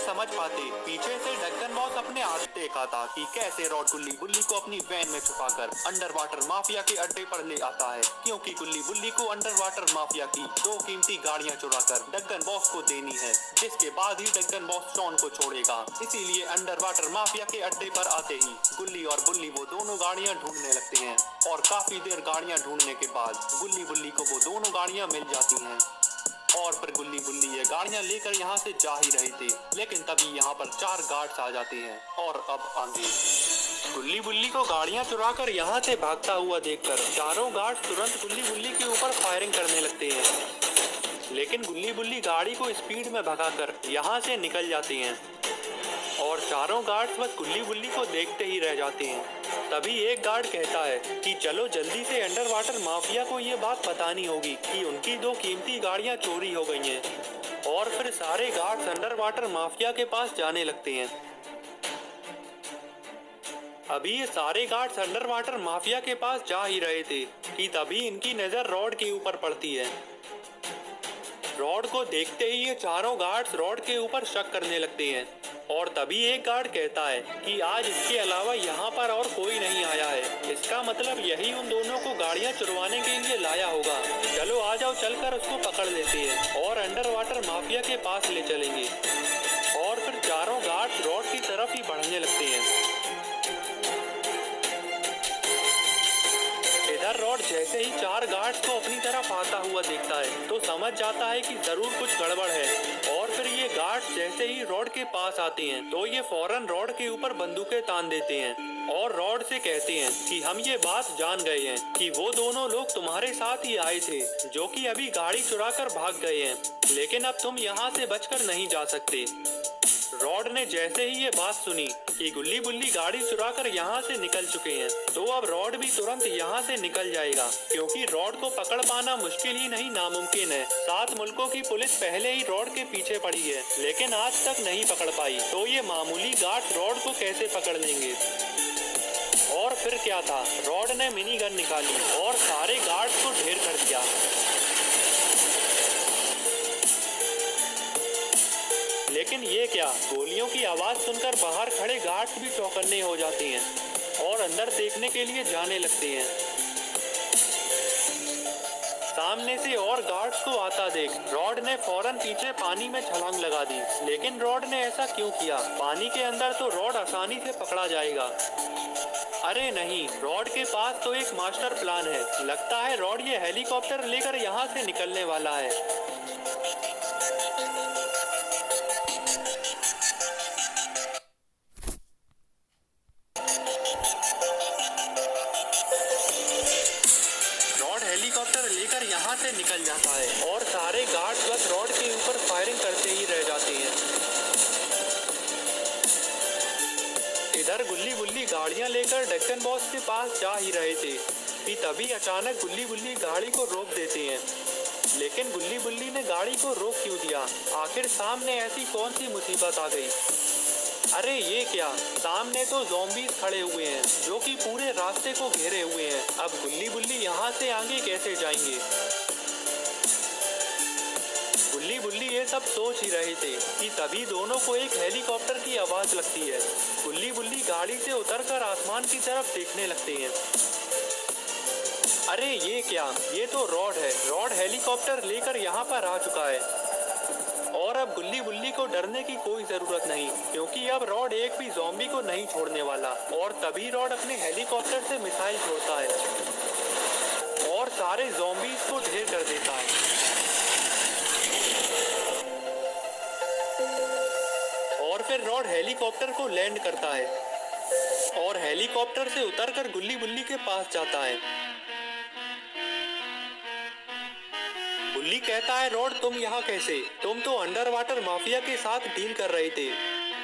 समझ पाते। पीछे से ढक्कन बॉस अपने हाथ देखा था कि कैसे रॉड गुल्ली बुल्ली को अपनी वैन में छुपाकर अंडर वाटर माफिया के अड्डे पर ले आता है, क्योंकि गुल्ली बुल्ली को अंडर वाटर माफिया की 2 कीमती गाड़ियां चुराकर ढक्कन बॉस को देनी है, जिसके बाद ही ढक्कन बॉस शॉन को छोड़ेगा। इसीलिए अंडर वाटर माफिया के अड्डे पर आते ही गुल्ली और बुल्ली वो दोनों गाड़ियां ढूंढने लगते हैं और काफी देर गाड़ियां ढूंढने के बाद गुल्ली बुल्ली को वो दोनों गाड़ियां मिल जाती हैं। और फिर गुल्ली बुल्ली ये गाड़ियां लेकर यहाँ से जा ही रहे थे, लेकिन तभी यहाँ पर 4 गार्ड्स आ जाते हैं। और अब आगे गुल्ली बुल्ली को गाड़ियां चुराकर यहाँ से भागता हुआ देखकर चारों गार्ड्स तुरंत गुल्ली बुल्ली के ऊपर फायरिंग करने लगते हैं, लेकिन गुल्ली बुल्ली गाड़ी को स्पीड में भगाकर यहाँ से निकल जाते हैं और चारों गार्ड्स बस गुल्ली बुल्ली को देखते ही रह जाते हैं। तभी एक गार्ड कहता है कि चलो जल्दी से अंडर वाटर माफिया को ये बात बतानी होगी कि उनकी 2 कीमती गाड़ियां चोरी हो गई हैं। और फिर सारे गार्ड्स अंडर वाटर माफिया के पास जाने लगते हैं। अभी ये सारे गार्ड्स अंडर वाटर माफिया के पास जा ही रहे थे कि तभी इनकी नजर रॉड के ऊपर पड़ती है। रॉड को देखते ही ये चारों गार्ड्स रॉड के ऊपर शक करने लगते हैं और तभी एक गार्ड कहता है कि आज इसके अलावा यहाँ पर और कोई नहीं आया है, इसका मतलब यही उन दोनों को गाड़ियाँ चुरवाने के लिए लाया होगा। चलो आ जाओ, चलकर उसको पकड़ लेते हैं और अंडर वाटर माफिया के पास ले चलेंगे। और फिर चारों गार्ड्स रॉड की तरफ ही बढ़ने लगते हैं। इधर रॉड जैसे ही 4 गार्ड्स को अपनी तरफ आता हुआ देखता है तो समझ जाता है कि जरूर कुछ गड़बड़ है। और फिर ये गार्ड्स जैसे ही रॉड के पास आते हैं तो ये फौरन रॉड के ऊपर बंदूकें तान देते हैं और रॉड से कहते हैं कि हम ये बात जान गए हैं कि वो दोनों लोग तुम्हारे साथ ही आए थे जो कि अभी गाड़ी चुराकर भाग गए हैं, लेकिन अब तुम यहाँ से बचकर नहीं जा सकते। रॉड ने जैसे ही ये बात सुनी कि गुल्ली बुल्ली गाड़ी चुराकर यहाँ से निकल चुके हैं तो अब रॉड भी तुरंत यहाँ से निकल जाएगा, क्योंकि रॉड को पकड़ पाना मुश्किल ही नहीं नामुमकिन है। 7 मुल्कों की पुलिस पहले ही रॉड के पीछे पड़ी है, लेकिन आज तक नहीं पकड़ पाई, तो ये मामूली गार्ड रॉड को कैसे पकड़ लेंगे। और फिर क्या था, रॉड ने मिनी गन निकाली और सारे गार्ड्स को ढेर कर दिया। लेकिन ये क्या, गोलियों की आवाज सुनकर बाहर खड़े गार्ड्स भी चौकन्ने हो जाते हैं और अंदर देखने के लिए जाने लगते हैं। सामने से और गार्ड्स को आता देख रॉड ने फौरन पीछे पानी में छलांग लगा दी। लेकिन रॉड ने ऐसा क्यों किया, पानी के अंदर तो रॉड आसानी से पकड़ा जाएगा। अरे नहीं, रॉड के पास तो एक मास्टर प्लान है। लगता है रॉड ये हेलीकॉप्टर लेकर यहाँ से निकलने वाला है। हेलीकॉप्टर लेकर यहाँ से निकल जाता है और सारे गार्ड्स बस रॉड के ऊपर फायरिंग करते ही रह जाते हैं। इधर गुल्ली बुल्ली गाड़ियाँ लेकर ढक्कन बॉस के पास जा ही रहे थे कि तभी अचानक गुल्ली बुल्ली गाड़ी को रोक देते हैं। लेकिन गुल्ली बुल्ली ने गाड़ी को रोक क्यों दिया, आखिर सामने ऐसी कौन सी मुसीबत आ गई। अरे ये क्या, सामने तो ज़ॉम्बीज़ खड़े हुए हैं जो कि पूरे रास्ते को घेरे हुए हैं। अब गुल्ली बुल्ली यहाँ से आगे कैसे जाएंगे। गुल्ली बुल्ली ये सब सोच ही रहे थे कि तभी दोनों को एक हेलीकॉप्टर की आवाज़ लगती है। गुल्ली बुल्ली गाड़ी से उतरकर आसमान की तरफ देखने लगते हैं। अरे ये क्या, ये तो रॉड है। रॉड हेलीकॉप्टर लेकर यहाँ पर आ चुका है और अब गुल्ली बुल्ली को डरने की कोई जरूरत नहीं, क्योंकि अब रॉड एक भी ज़ॉम्बी को नहीं छोड़ने वाला। और तभी रॉड अपने हेलीकॉप्टर से मिसाइल छोड़ता है और सारे ज़ॉम्बीज़ को ढेर कर देता है। और फिर रॉड हेलीकॉप्टर को लैंड करता है और हेलीकॉप्टर से उतरकर गुल्ली बुल्ली के पास जाता है। बुल्ली कहता है, रॉड तुम यहाँ कैसे, तुम तो अंडर वाटर माफिया के साथ डील कर रहे थे।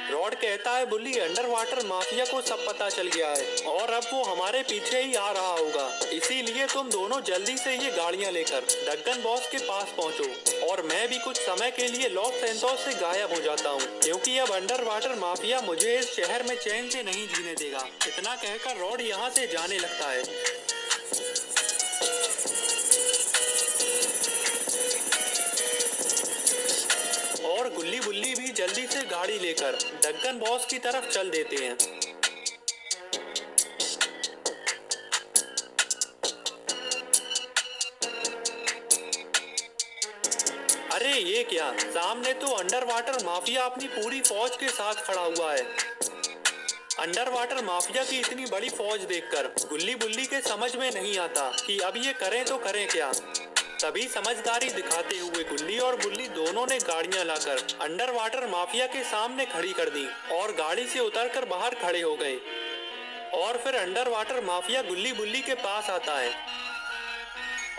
रॉड कहता है, बुल्ली अंडर वाटर माफिया को सब पता चल गया है और अब वो हमारे पीछे ही आ रहा होगा, इसीलिए तुम दोनों जल्दी से ये गाड़ियाँ लेकर ढक्कन बॉस के पास पहुँचो और मैं भी कुछ समय के लिए लॉस सैंटोस से गायब हो जाता हूँ, क्योंकि अब अंडर वाटर माफिया मुझे इस शहर में चैन से नहीं जीने देगा। इतना कहकर रॉड यहाँ से जाने लगता है। और गुल्ली बुल्ली भी जल्दी से गाड़ी लेकर डक्कन बॉस की तरफ चल देते हैं। अरे ये क्या, सामने तो अंडर वाटर माफिया अपनी पूरी फौज के साथ खड़ा हुआ है। अंडर वाटर माफिया की इतनी बड़ी फौज देखकर गुल्ली बुल्ली के समझ में नहीं आता कि अब ये करें तो करें क्या। तभी समझदारी दिखाते हुए गुल्ली और बुल्ली दोनों ने गाड़ियां लाकर अंडर वाटर माफिया के सामने खड़ी कर दी और गाड़ी से उतरकर बाहर खड़े हो गए। और फिर अंडर वाटर माफिया गुल्ली बुल्ली के पास आता है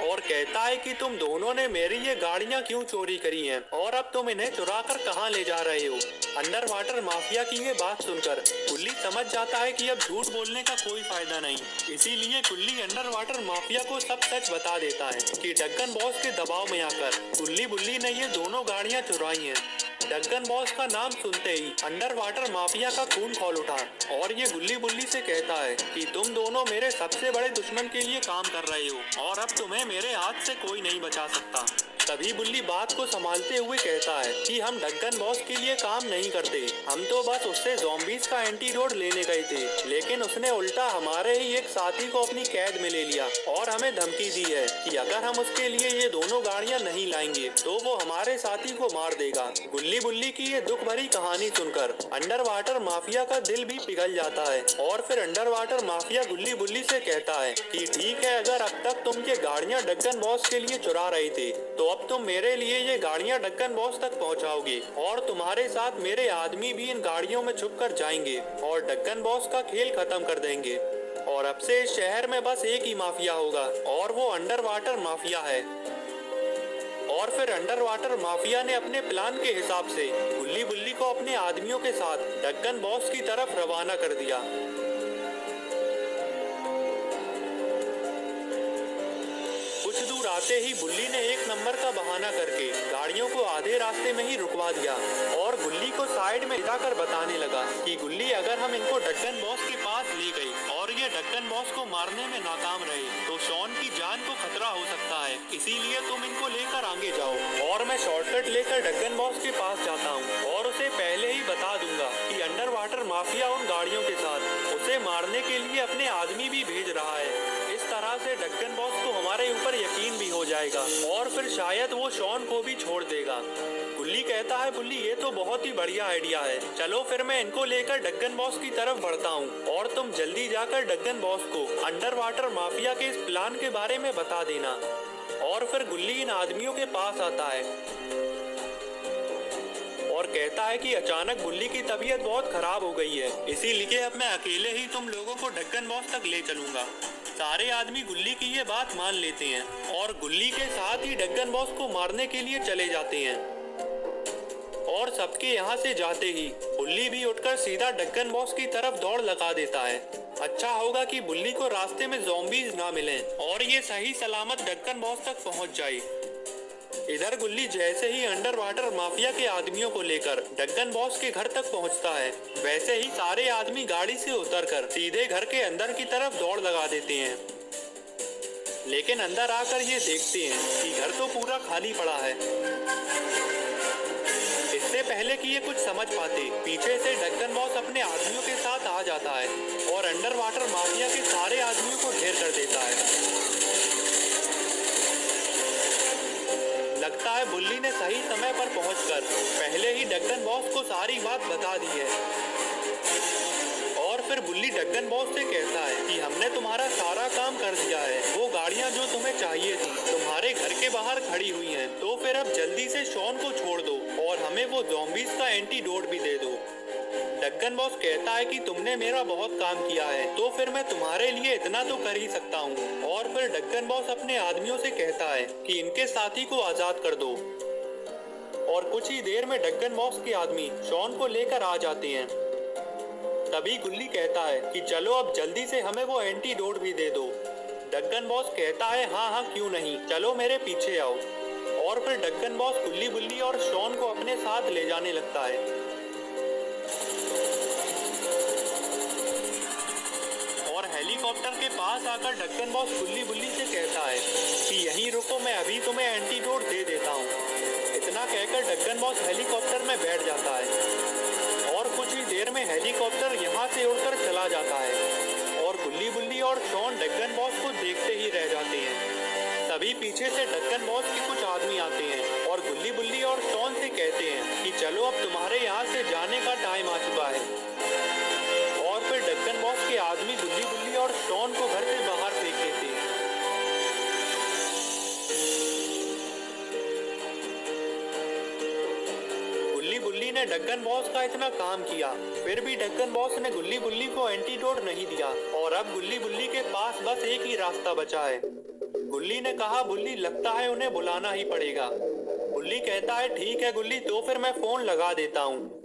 और कहता है कि तुम दोनों ने मेरी ये गाड़ियां क्यों चोरी करी हैं और अब तुम इन्हें चुरा कर कहाँ ले जा रहे हो। अंडर वाटर माफिया की ये बात सुनकर गुल्ली समझ जाता है कि अब झूठ बोलने का कोई फायदा नहीं। इसीलिए गुल्ली अंडर वाटर माफिया को सब सच बता देता है कि डक्कन बॉस के दबाव में आकर गुल्ली बुल्ली ने ये दोनों गाड़ियां चुराई हैं। डक्कन बॉस का नाम सुनते ही अंडर वाटर माफिया का खून खौल उठा और ये गुल्ली बुल्ली से कहता है कि तुम दोनों मेरे सबसे बड़े दुश्मन के लिए काम कर रहे हो और अब तुम्हें मेरे हाथ से कोई नहीं बचा सकता। तभी बुल्ली बात को संभालते हुए कहता है कि हम डक्कन बॉस के लिए काम नहीं करते, हम तो बस उससे ज़ॉम्बीज़ का एंटीडोट लेने गए थे, लेकिन उसने उल्टा हमारे ही एक साथी को अपनी कैद में ले लिया और हमें धमकी दी है कि अगर हम उसके लिए ये दोनों गाड़ियां नहीं लाएंगे तो वो हमारे साथी को मार देगा। गुल्ली बुल्ली की ये दुख भरी कहानी सुनकर अंडर वाटर माफिया का दिल भी पिघल जाता है और फिर अंडर वाटर माफिया गुल्ली बुल्ली से कहता है कि ठीक है, अगर अब तक तुम ये गाड़ियां डक्कन बॉस के लिए चुरा रहे थे तो अब तुम मेरे लिए ये गाड़ियां डक्कन बॉस तक पहुंचाओगे और तुम्हारे साथ मेरे आदमी भी इन गाड़ियों में छुप कर जाएंगे और डक्कन बॉस का खेल खत्म कर देंगे और अब से इस शहर में बस एक ही माफिया होगा और वो अंडर वाटर माफिया है। और फिर अंडर वाटर माफिया ने अपने प्लान के हिसाब से गुल्ली बुल्ली को अपने आदमियों के साथ डक्कन बॉस की तरफ रवाना कर दिया। कुछ दूर आते ही बुल्ली ने एक नंबर का बहाना करके गाड़ियों को आधे रास्ते में ही रुकवा दिया और गुल्ली को साइड में जाकर बताने लगा कि गुल्ली, अगर हम इनको डक्कन बॉस के पास ले गए और ये डक्कन बॉस को मारने में नाकाम रहे तो शॉन की जान को खतरा हो सकता है, इसीलिए तुम इनको लेकर आगे जाओ और मैं शॉर्टकट लेकर डक्कन बॉस के पास जाता हूँ और उसे पहले ही बता दूंगा कि अंडर वाटर माफिया उन गाड़ियों के साथ उसे मारने के लिए अपने आदमी भी भेज रहा है। इस तरह से डक्कन बॉस को हमारे ऊपर यकीन भी हो जाएगा और फिर शायद वो शॉन को भी छोड़ देगा। गुल्ली कहता है, बुल्ली ये तो बहुत ही बढ़िया आइडिया है, चलो फिर मैं इनको लेकर डक्कन बॉस की तरफ बढ़ता हूँ और तुम जल्दी जाकर डक्कन बॉस को अंडर वाटर माफिया के इस प्लान के बारे में बता देना। और फिर गुल्ली इन आदमियों के पास आता है और कहता है कि अचानक बुल्ली की तबीयत बहुत खराब हो गई है, इसीलिए अब मैं अकेले ही तुम लोगों को डक्कन बॉस तक ले चलूंगा। सारे आदमी गुल्ली की ये बात मान लेते हैं और गुल्ली के साथ ही डक्कन बॉस को मारने के लिए चले जाते हैं। और सबके यहाँ से जाते ही बुल्ली भी उठकर सीधा डक्कन बॉस की तरफ दौड़ लगा देता है। अच्छा होगा कि बुल्ली को रास्ते में ज़ॉम्बीज़ ना मिलें और ये सही सलामत डक्कन बॉस तक पहुँच जाए। इधर गुल्ली जैसे ही अंडर वाटर माफिया के आदमियों को लेकर डक्कन बॉस के घर तक पहुंचता है, वैसे ही सारे आदमी गाड़ी से उतरकर सीधे घर के अंदर की तरफ दौड़ लगा देते हैं। लेकिन अंदर आकर ये देखते हैं कि घर तो पूरा खाली पड़ा है। इससे पहले कि ये कुछ समझ पाते, पीछे से डक्कन बॉस अपने आदमियों के साथ आ जाता है और अंडर वाटर माफिया के सारे आदमियों को ढेर कर देता है। लगता है बुल्ली ने सही समय पर पहुंचकर पहले ही डक्कन बॉस को सारी बात बता दी है। और फिर बुल्ली डक्कन बॉस से कहता है कि हमने तुम्हारा सारा काम कर दिया है, वो गाड़ियां जो तुम्हें चाहिए थी तुम्हारे घर के बाहर खड़ी हुई हैं, तो फिर अब जल्दी से शॉन को छोड़ दो और हमें वो ज़ॉम्बीज़ का एंटीडोट भी दे दो। डक्कन बॉस कहता है कि तुमने मेरा बहुत काम किया है, तो फिर मैं तुम्हारे लिए इतना तो कर ही सकता हूँ। और फिर डक्कन बॉस अपने आदमियों से कहता है कि इनके साथी को आजाद कर दो। और कुछ ही देर में डक्कन बॉस के आदमी शॉन को लेकर आ जाते हैं। तभी गुल्ली कहता है कि चलो अब जल्दी से हमें वो एंटीडोट भी दे दो। डक्कन बॉस कहता है हाँ हाँ क्यों नहीं, चलो मेरे पीछे आओ। और फिर डक्कन बॉस गुल्ली बुल्ली और शॉन को अपने साथ ले जाने लगता है। हेलीकॉप्टर के पास आकर डक्कन बॉस गुल्ली बुल्ली से कहता है कि यहीं रुको, मैं अभी तुम्हें एंटीडोट दे देता हूँ। इतना कहकर ढक्कन बॉस हेलीकॉप्टर में बैठ जाता है और कुछ ही देर में हेलीकॉप्टर यहाँ से उड़कर चला जाता है और गुल्ली बुल्ली और शॉन ढक्कन बॉस को देखते ही रह जाते हैं। तभी पीछे से ढक्कन बॉस के कुछ आदमी आते हैं और गुल्ली बुल्ली और शॉन से कहते हैं कि चलो अब तुम्हारे यहाँ से जाने का टाइम आ चुका है। और फिर ढक्कन बॉस के आदमी गुल्ली बुल्ली और शॉन को घर से बाहर फेंक देते हैं। गुल्ली बुल्ली ने ढक्कन बॉस का इतना काम किया, फिर भी ढक्कन बॉस ने गुल्ली बुल्ली को एंटीडोट नहीं दिया और अब गुल्ली बुल्ली के पास बस एक ही रास्ता बचा है। गुल्ली ने कहा, बुल्ली लगता है उन्हें बुलाना ही पड़ेगा। गुल्ली कहता है, ठीक है गुल्ली, तो फिर मैं फोन लगा देता हूँ।